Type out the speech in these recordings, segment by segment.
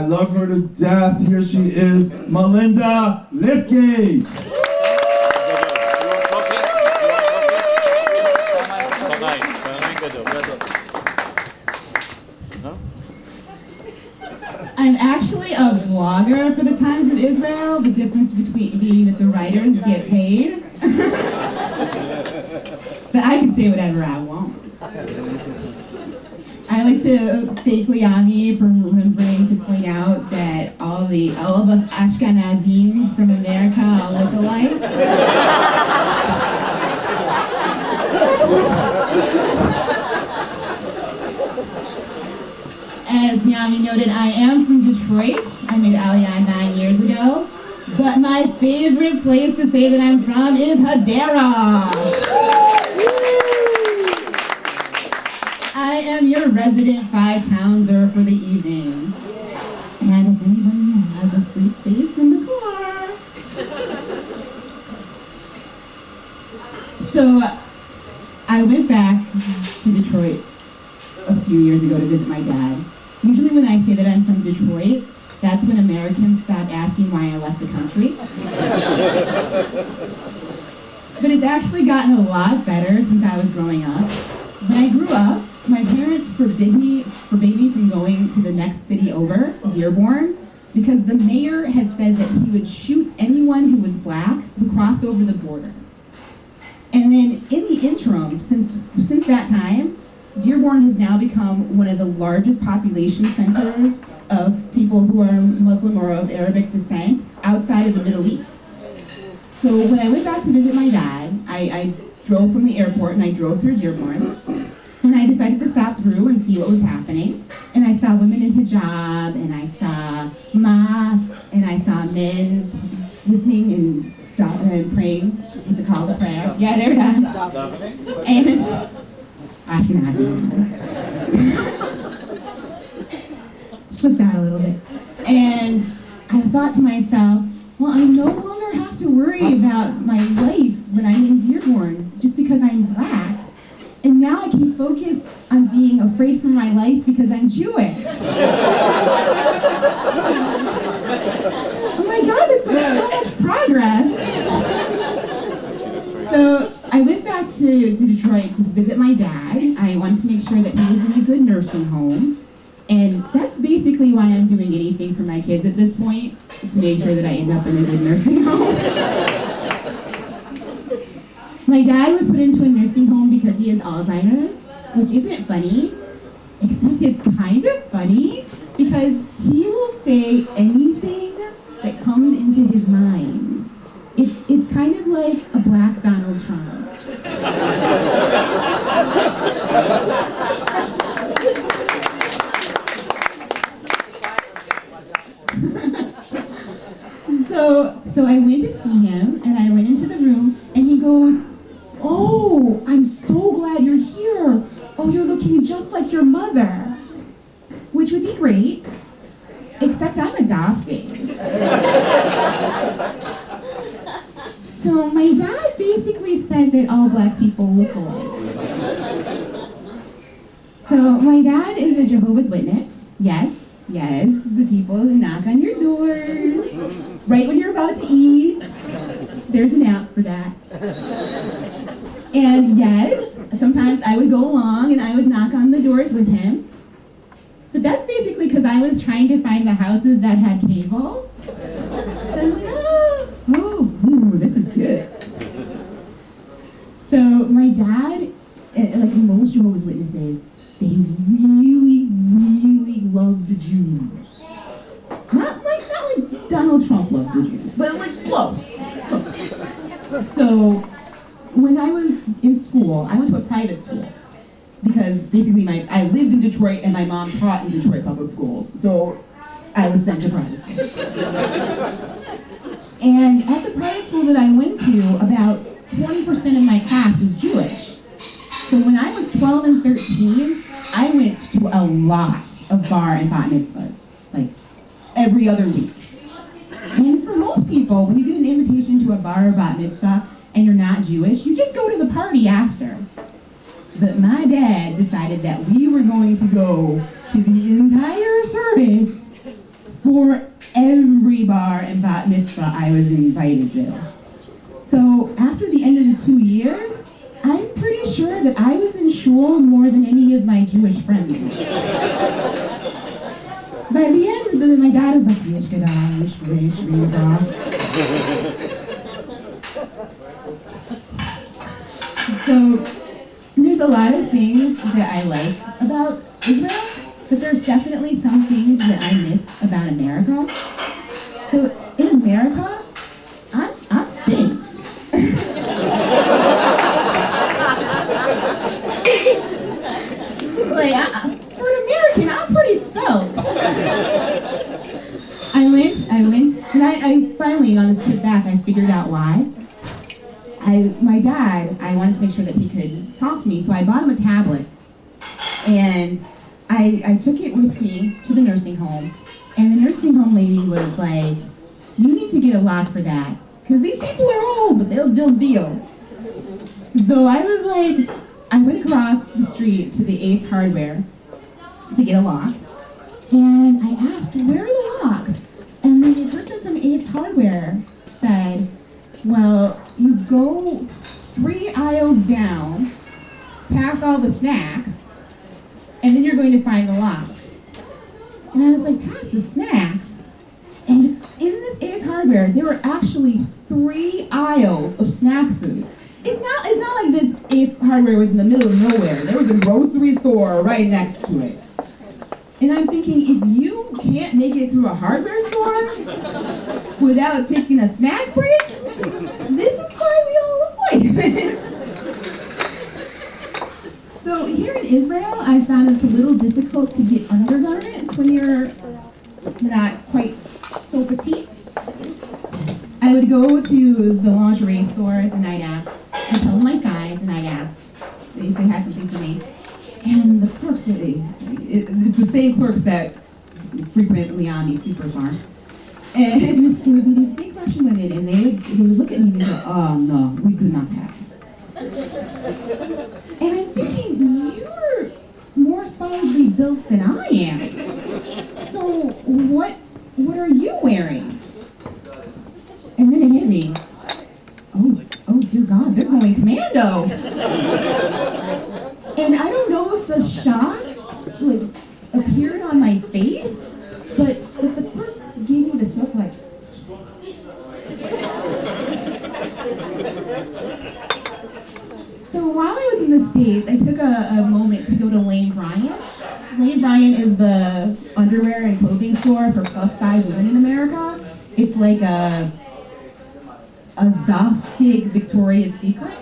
I love her to death. Here she is, Malynnda Littky. I'm actually a vlogger for the Times of Israel, the difference between being that the writers get paid. But I can say whatever I want. I like to thank Liami for remembering to point out that all of us Ashkenazim from America all look alike. As Liami noted, I am from Detroit. I made Aliyah 9 years ago. But my favorite place to say that I'm from is Hadera. I am your resident five-townser for the evening. And if anybody has a free space in the car. So I went back to Detroit a few years ago to visit my dad. Usually when I say that I'm from Detroit, that's when Americans stop asking why I left the country. But it's actually gotten a lot better since I was growing up. When I grew up, my parents forbade me from going to the next city over, Dearborn, because the mayor had said that he would shoot anyone who was black who crossed over the border. And then in the interim, since that time, Dearborn has now become one of the largest population centers of people who are Muslim or of Arabic descent outside of the Middle East. So when I went back to visit my dad, I drove from the airport and I drove through Dearborn. And I decided to stop through and see what was happening. And I saw women in hijab, and I saw mosques, and I saw men listening and praying with the call to prayer. Yeah, they're done. And Ashkenazi. Slips out a little bit. And I thought to myself, well, I no longer have to worry about my life when I'm in Dearborn just because I'm black. And now I can focus on being afraid for my life because I'm Jewish. Oh my God, that's so much progress. So I went back to Detroit to visit my dad. I wanted to make sure that he was in a good nursing home. And that's basically why I'm doing anything for my kids at this point, to make sure that I end up in a good nursing home. My dad was put into a nursing home because he has Alzheimer's, which isn't funny, except it's kind of funny because he will say anything that comes into his mind. It's kind of like a black Donald Trump. So I went to see him, and I went into the room, and he goes, "Oh, I'm so glad you're here. Oh, you're looking just like your mother." Which would be great, except I'm adopted. So my dad basically said that all black people look alike. So my dad is a Jehovah's Witness. Yes, the people who knock on your doors right when you're about to eat. There's an app for that. And yes, sometimes I would go along and I would knock on the doors with him. But that's basically because I was trying to find the houses that had cable. So I was like, this is good. So my dad, like most Jehovah's Witnesses, they really, really love the Jews. Not like Donald Trump loves the Jews, but like close. So when I was in school, I went to a private school because basically I lived in Detroit and my mom taught in Detroit public schools. So I was sent to private school. And at the private school that I went to, about 20% of my class was Jewish. So when I was 12 and 13, I went to a lot of bar and bat mitzvahs, like every other week. And for most people, when you get an invitation to a bar or bat mitzvah and you're not Jewish, you just go to the party after. But my dad decided that we were going to go to the entire service for every bar and bat mitzvah I was invited to. So after the end of the 2 years, I'm pretty sure that I was in shul more than any of my Jewish friends. By the end, my dad was like, Yesh Gadol, Yesh Gadol. So there's a lot of things that I like about Israel, but there's definitely some things that I miss about America. So in America, I'm thin. Like, for an American, I'm pretty svelte. I went, and I finally, on this trip back, I figured out why. My dad, I wanted to make sure that he could talk to me, so I bought him a tablet. And I took it with me to the nursing home, and the nursing home lady was like, you need to get a lock for that, because these people are old, but they'll still deal. So I was like, I went across the street to the Ace Hardware to get a lock, and I asked, where are the locks? And the person from Ace Hardware said, well, you go 3 aisles down, past all the snacks, and then you're going to find the lock. And I was like, past the snacks? And in this Ace Hardware, there were actually 3 aisles of snack food. It's not like this Ace Hardware was in the middle of nowhere. There was a grocery store right next to it. And I'm thinking, if you can't make it through a hardware store without taking a snack break, this is why we all look like this. So here in Israel, I found it's a little difficult to get undergarments when you're not quite so petite. I would go to the lingerie stores and I'd ask, I'd tell them my size and I'd ask if they had something for me. And the clerks, it's the same clerks that frequent Liami Super Farm. And it would be these big Russian women, and they would look at me and they go, oh no, we do not have it. And I'm thinking, you're more solidly built than I am. So what are you wearing? And then it hit me. Oh dear God, they're going commando. And I don't know if the shock appeared on my face, but the clerk gave me this look like. So while I was in the States, I took a moment to go to Lane Bryant. Lane Bryant is the underwear and clothing store for plus-size women in America. It's like a Zoftig Victoria's Secret.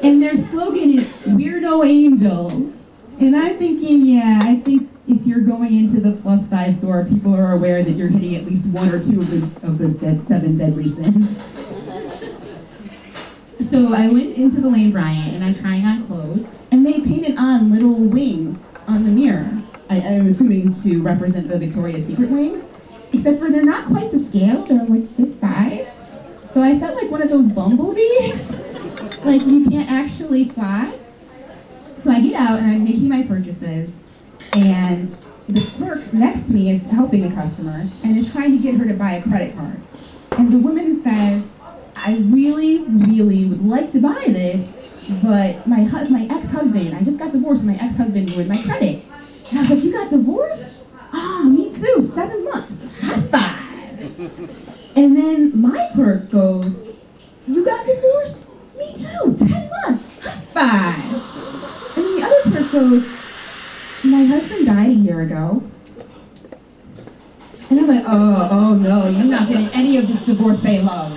And their slogan is Weirdo Angels. And I'm thinking, I think if you're going into the plus-size store, people are aware that you're hitting at least 1 or 2 of the 7 deadly sins. So I went into the Lane Bryant, and I'm trying on clothes, and they painted on little wings on the mirror. I'm assuming to represent the Victoria's Secret wings, except for they're not quite to scale, they're like this size. So I felt like one of those bumblebees, like you can't actually fly. So I get out and I'm making my purchases, and the clerk next to me is helping a customer and is trying to get her to buy a credit card. And the woman says, I really, really would like to buy this, but my ex-husband, I just got divorced and my ex-husband ruined my credit. And I was like, you got divorced? Ah, me too, 7 months. High five. And then my clerk goes, you got divorced? Me too, 10 months. High five. And then the other clerk goes, my husband died a year ago. And I'm like, oh no, you're not getting any of this divorcee love.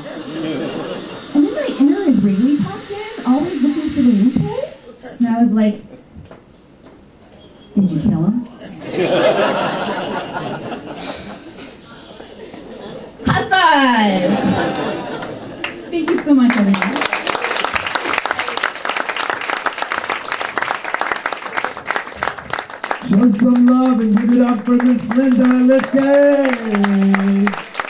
And then my inner Israeli popped in, always looking for the loophole. And I was like, did you kill him? High five! Thank you so much, everyone. Show some love and give it up for Miss Malynnda Littky.